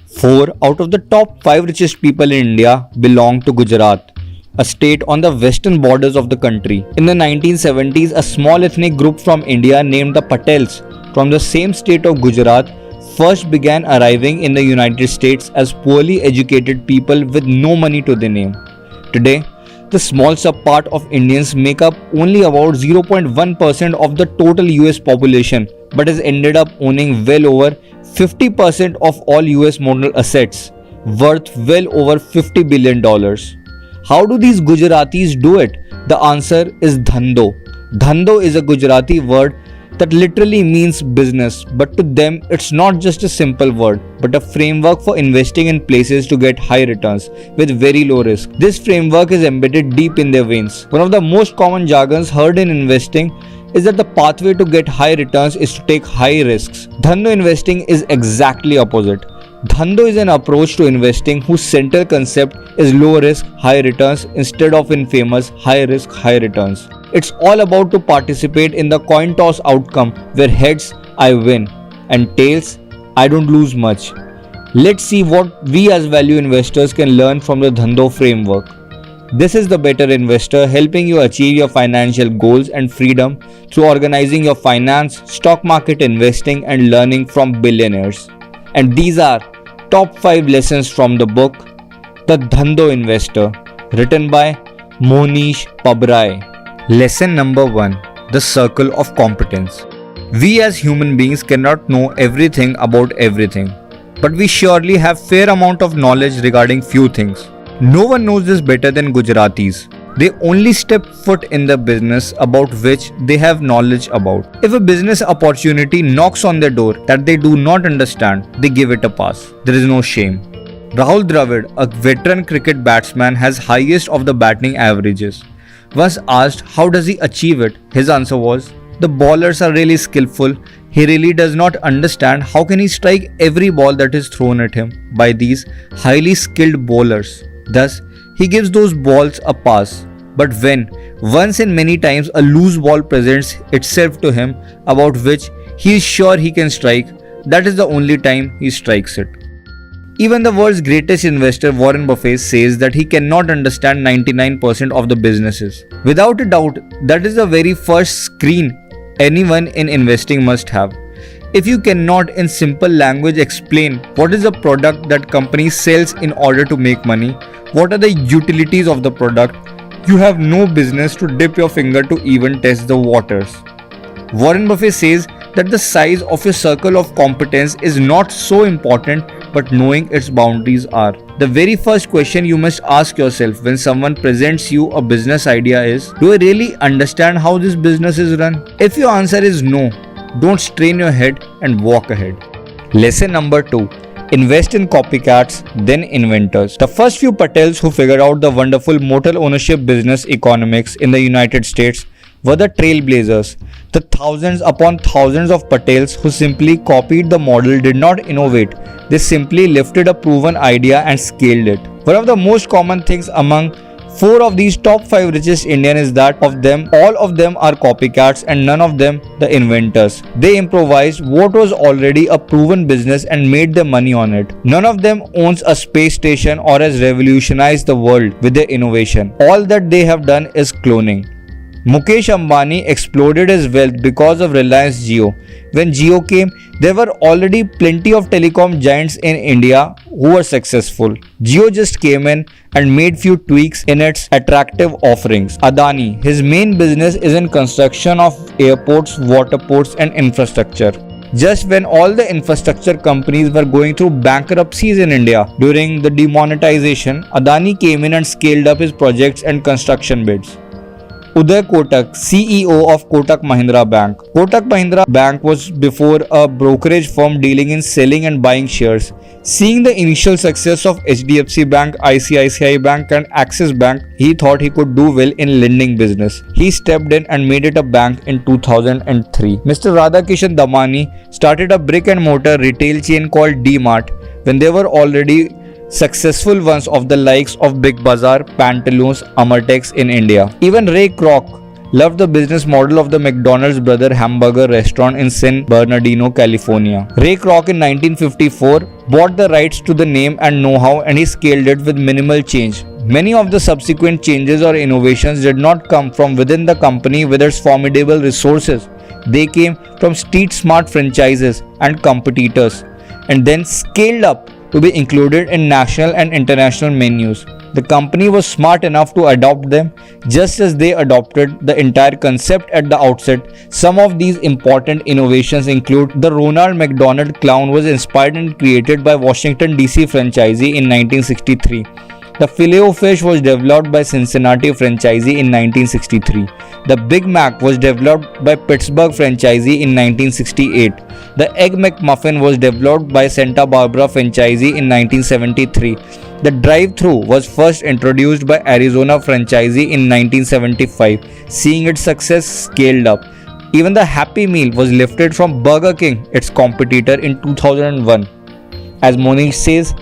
4 out of the top 5 richest people in India belong to Gujarat, a state on the western borders of the country. In the 1970s, a small ethnic group from India named the Patels from the same state of Gujarat first began arriving in the United States as poorly educated people with no money to their name. Today, the small subpart of Indians make up only about 0.1% of the total US population but has ended up owning well over 50% of all US modal assets, worth well over $50 billion. How do these Gujaratis do it? The answer is dhando. Dhando is a Gujarati word that literally means business, but to them it's not just a simple word, but a framework for investing in places to get high returns with very low risk. This framework is embedded deep in their veins. One of the most common jargons heard in investing is that the pathway to get high returns is to take high risks. Dhando investing is exactly opposite. Dhando is an approach to investing whose central concept is low risk, high returns instead of infamous high risk, high returns. It's all about to participate in the coin toss outcome where heads I win and tails I don't lose much. Let's see what we as value investors can learn from the Dhando framework. This is the Better Investor, helping you achieve your financial goals and freedom through organizing your finance, stock market investing and learning from billionaires. And these are top 5 lessons from the book The Dhando Investor, written by Mohnish Pabrai. Lesson number 1. The Circle of Competence. We as human beings cannot know everything about everything, but we surely have fair amount of knowledge regarding few things. No one knows this better than Gujaratis. They only step foot in the business about which they have knowledge about. If a business opportunity knocks on their door that they do not understand, they give it a pass. There is no shame. Rahul Dravid, a veteran cricket batsman, has highest of the batting averages. Once asked how does he achieve it, his answer was, the bowlers are really skillful. He really does not understand how can he strike every ball that is thrown at him by these highly skilled bowlers. Thus, he gives those balls a pass. But when, once and many times, a loose ball presents itself to him about which he is sure he can strike, that is the only time he strikes it. Even the world's greatest investor Warren Buffett says that he cannot understand 99% of the businesses. Without a doubt, that is the very first screen anyone in investing must have. If you cannot in simple language explain what is the product that company sells in order to make money, what are the utilities of the product, you have no business to dip your finger to even test the waters. Warren Buffett says that the size of your circle of competence is not so important, but knowing its boundaries are. The very first question you must ask yourself when someone presents you a business idea is, do I really understand how this business is run? If your answer is no, don't strain your head and walk ahead. Lesson number 2. Invest in copycats, then inventors. The first few Patels who figured out the wonderful motor ownership business economics in the United States were the trailblazers. The thousands upon thousands of Patels who simply copied the model did not innovate. They simply lifted a proven idea and scaled it. One of the most common things among 4 of these top 5 richest Indians is that all of them are copycats and none of them the inventors. They improvised what was already a proven business and made their money on it. None of them owns a space station or has revolutionized the world with their innovation. All that they have done is cloning. Mukesh Ambani exploded his wealth because of Reliance Jio. When Jio came, there were already plenty of telecom giants in India who were successful. Jio just came in and made few tweaks in its attractive offerings. Adani, his main business is in construction of airports, water ports and infrastructure. Just when all the infrastructure companies were going through bankruptcies in India during the demonetization, Adani came in and scaled up his projects and construction bids. Uday Kotak, CEO of Kotak Mahindra Bank. Kotak Mahindra Bank was before a brokerage firm dealing in selling and buying shares. Seeing the initial success of HDFC Bank, ICICI Bank and Axis Bank, he thought he could do well in lending business. He stepped in and made it a bank in 2003. Mr. Radhakishan Damani started a brick and mortar retail chain called D-Mart when there were already successful ones of the likes of Big Bazaar, Pantaloons, Amartex in India. Even Ray Kroc loved the business model of the McDonald's brother hamburger restaurant in San Bernardino, California. Ray Kroc in 1954 bought the rights to the name and know-how, and he scaled it with minimal change. Many of the subsequent changes or innovations did not come from within the company with its formidable resources. They came from street smart franchises and competitors, and then scaled up to be included in national and international menus. The company was smart enough to adopt them just as they adopted the entire concept at the outset. Some of these important innovations include the Ronald McDonald Clown was inspired and created by Washington DC franchisee in 1963. The Filet-O-Fish was developed by Cincinnati franchisee in 1963. The Big Mac was developed by Pittsburgh franchisee in 1968. The Egg McMuffin was developed by Santa Barbara franchisee in 1973. The drive-thru was first introduced by Arizona franchisee in 1975, seeing its success scaled up. Even the Happy Meal was lifted from Burger King, its competitor, in 2001. As Monish says,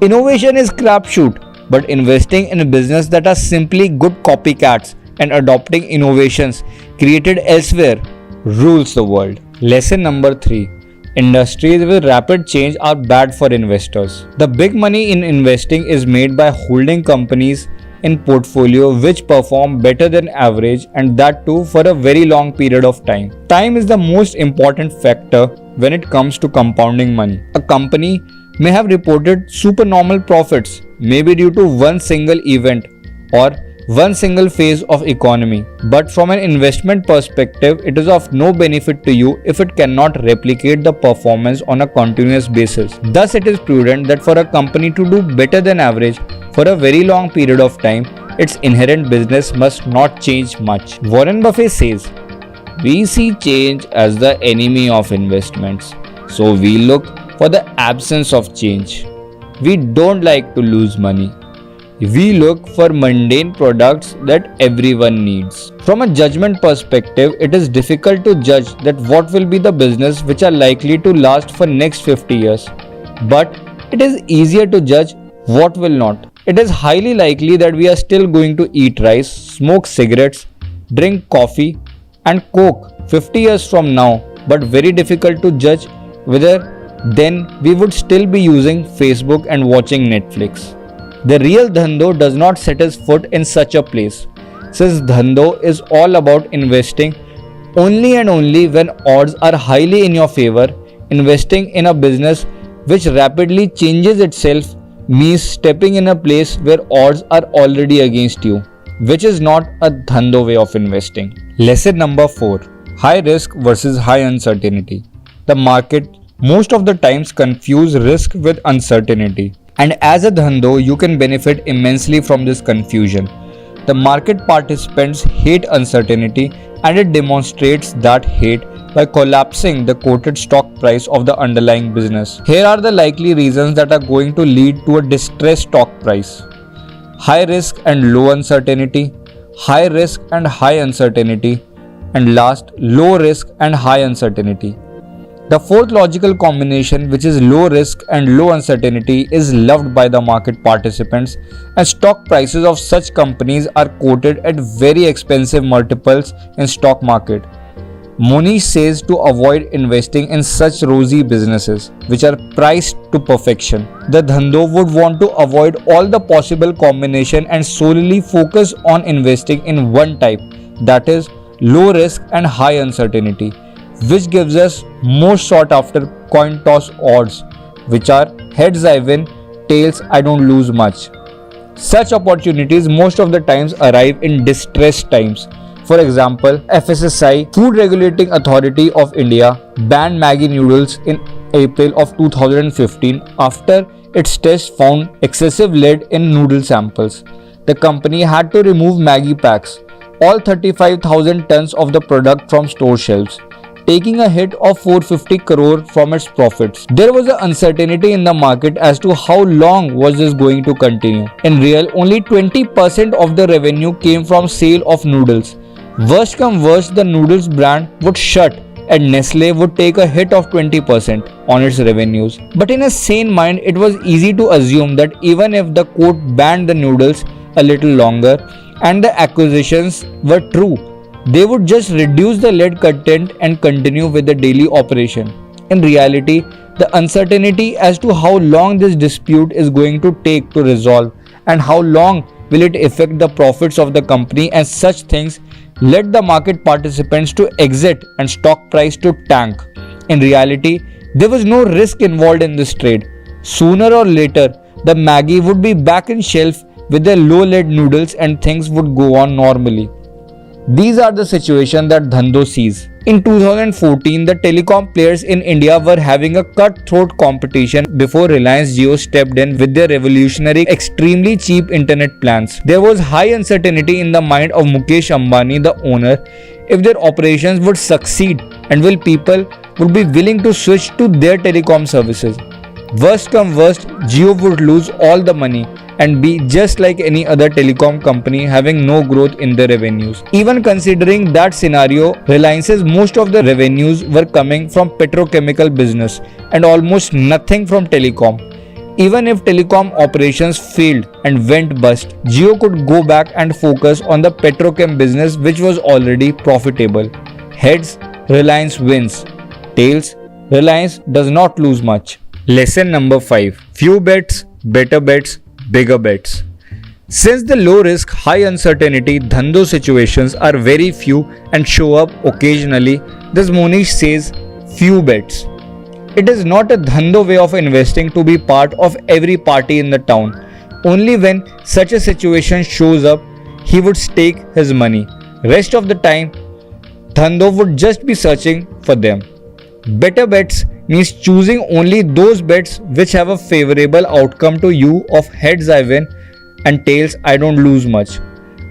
innovation is crapshoot, but investing in a business that are simply good copycats and adopting innovations created elsewhere rules the world. Lesson number 3. Industries with rapid change are bad for investors. The big money in investing is made by holding companies in portfolio which perform better than average, and that too for a very long period of time. Time is the most important factor when it comes to compounding money. A company may have reported supernormal profits, maybe due to one single event or one single phase of economy, but from an investment perspective, it is of no benefit to you if it cannot replicate the performance on a continuous basis. Thus, it is prudent that for a company to do better than average for a very long period of time, its inherent business must not change much. Warren Buffett says, "We see change as the enemy of investments, so we look for the absence of change. We don't like to lose money. We look for mundane products that everyone needs." From a judgment perspective, it is difficult to judge that what will be the business which are likely to last for next 50 years. But it is easier to judge what will not. It is highly likely that we are still going to eat rice, smoke cigarettes, drink coffee and coke 50 years from now, but very difficult to judge whether then we would still be using Facebook and watching Netflix. The real Dhando does not set his foot in such a place, since Dhando is all about investing only and only when odds are highly in your favor. Investing in a business which rapidly changes itself means stepping in a place where odds are already against you, which is not a Dhando way of investing. Lesson number 4. High risk versus high uncertainty. The market most of the times confuse risk with uncertainty. And as a Dhando, you can benefit immensely from this confusion. The market participants hate uncertainty, and it demonstrates that hate by collapsing the quoted stock price of the underlying business. Here are the likely reasons that are going to lead to a distressed stock price. High risk and low uncertainty, high risk and high uncertainty, and last, low risk and high uncertainty. The fourth logical combination, which is low risk and low uncertainty, is loved by the market participants, and stock prices of such companies are quoted at very expensive multiples in stock market. Monish says to avoid investing in such rosy businesses which are priced to perfection. The Dhando would want to avoid all the possible combination and solely focus on investing in one type, that is low risk and high uncertainty, which gives us most sought after coin toss odds, which are heads I win, tails I don't lose much. Such opportunities most of the times arrive in distressed times. For example, FSSAI, Food Regulating Authority of India, banned Maggi noodles in April of 2015 after its test found excessive lead in noodle samples. The company had to remove Maggi packs, all 35,000 tons of the product from store shelves, taking a hit of 450 crore from its profits. There was an uncertainty in the market as to how long was this going to continue. In real, only 20% of the revenue came from sale of noodles. Worst come worst, the noodles brand would shut and Nestle would take a hit of 20% on its revenues. But in a sane mind, it was easy to assume that even if the court banned the noodles a little longer and the accusations were true, They would just reduce the lead content and continue with the daily operation. In reality, the uncertainty as to how long this dispute is going to take to resolve and how long will it affect the profits of the company and such things led the market participants to exit and stock price to tank. In reality, there was no risk involved in this trade. Sooner or later, the Maggi would be back in shelf with their low lead noodles and things would go on normally. These are the situations that Dhando sees. In 2014, the telecom players in India were having a cutthroat competition before Reliance Jio stepped in with their revolutionary, extremely cheap internet plans. There was high uncertainty in the mind of Mukesh Ambani, the owner, if their operations would succeed and will people would be willing to switch to their telecom services. Worst come worst, Jio would lose all the money and be just like any other telecom company having no growth in their revenues. Even considering that scenario, Reliance's most of the revenues were coming from petrochemical business and almost nothing from telecom. Even if telecom operations failed and went bust, Jio could go back and focus on the petrochem business which was already profitable. Heads, Reliance wins. Tails, Reliance does not lose much. Lesson number 5. Few bets, better bets, bigger bets. Since the low risk, high uncertainty Dhando situations are very few and show up occasionally, this Monish says few bets. It is not a Dhando way of investing to be part of every party in the town. Only when such a situation shows up, he would stake his money. Rest of the time, Dhando would just be searching for them. Better bets means choosing only those bets which have a favorable outcome to you of heads I win and tails I don't lose much.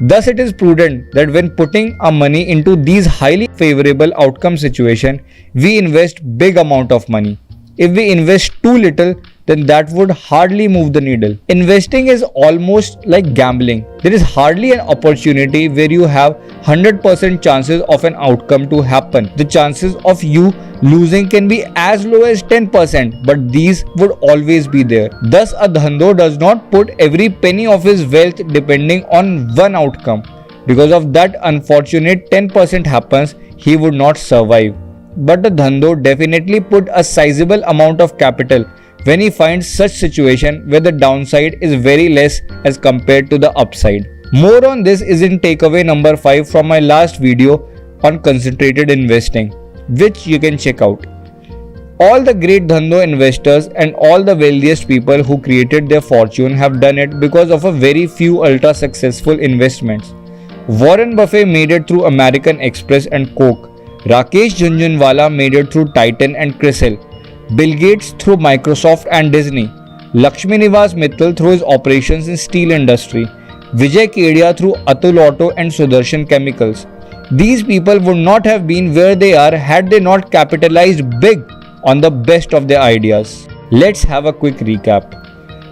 Thus it is prudent that when putting our money into these highly favorable outcome situation, we invest big amount of money. If we invest too little, then that would hardly move the needle. Investing is almost like gambling. There is hardly an opportunity where you have 100% chances of an outcome to happen. The chances of you losing can be as low as 10%, but these would always be there. Thus, a Dhando does not put every penny of his wealth depending on one outcome. Because of that unfortunate 10% happens, he would not survive. But the Dhando definitely put a sizable amount of capital when he finds such situation where the downside is very less as compared to the upside. More on this is in takeaway number 5 from my last video on concentrated investing, which you can check out. All the great Dhando investors and all the wealthiest people who created their fortune have done it because of a very few ultra successful investments. Warren Buffett made it through American Express and Coke. Rakesh Jhunjhunwala made it through Titan and CRISIL. Bill Gates through Microsoft and Disney. Lakshmi Nivas Mittal through his operations in steel industry. Vijay Kedia through Atul Auto and Sudarshan Chemicals. These people would not have been where they are had they not capitalized big on the best of their ideas. Let's have a quick recap.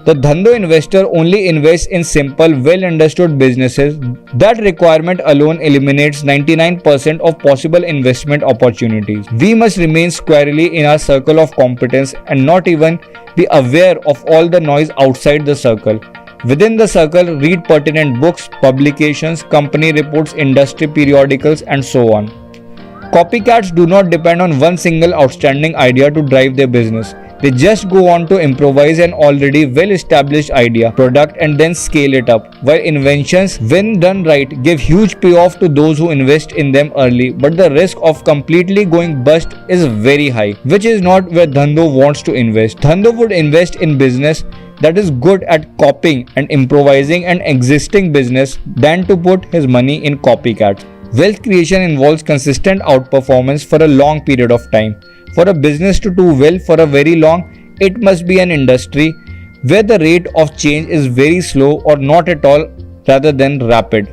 The Dhando investor only invests in simple, well-understood businesses. That requirement alone eliminates 99% of possible investment opportunities. We must remain squarely in our circle of competence and not even be aware of all the noise outside the circle. Within the circle, read pertinent books, publications, company reports, industry periodicals, and so on. Copycats do not depend on one single outstanding idea to drive their business. They just go on to improvise an already well-established idea, product and then scale it up. While inventions, when done right, give huge payoff to those who invest in them early, but the risk of completely going bust is very high, which is not where Dhando wants to invest. Dhando would invest in business that is good at copying and improvising an existing business than to put his money in copycats. Wealth creation involves consistent outperformance for a long period of time. For a business to do well for a very long, it must be an industry where the rate of change is very slow or not at all rather than rapid.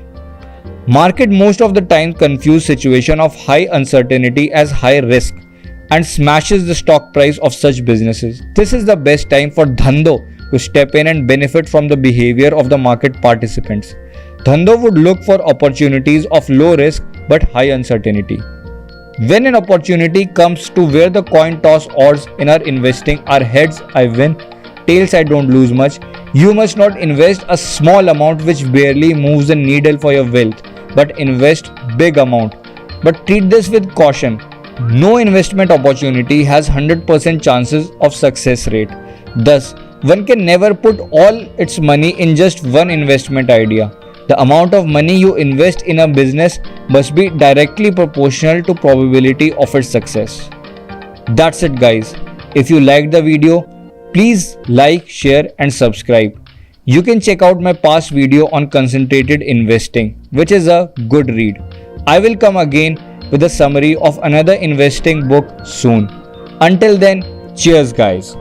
Market most of the time confuse situation of high uncertainty as high risk and smashes the stock price of such businesses. This is the best time for Dhando to step in and benefit from the behavior of the market participants. Dhando would look for opportunities of low risk but high uncertainty. When an opportunity comes to where the coin toss odds in our investing are heads I win, tails I don't lose much, you must not invest a small amount which barely moves the needle for your wealth, but invest big amount But treat this with caution. No investment opportunity has 100% chances of success rate. Thus, one can never put all its money in just one investment idea. The amount of money you invest in a business must be directly proportional to probability of its success. That's it guys. If you liked the video, please like, share and subscribe. You can check out my past video on concentrated investing, which is a good read. I will come again with a summary of another investing book soon. Until then, cheers guys.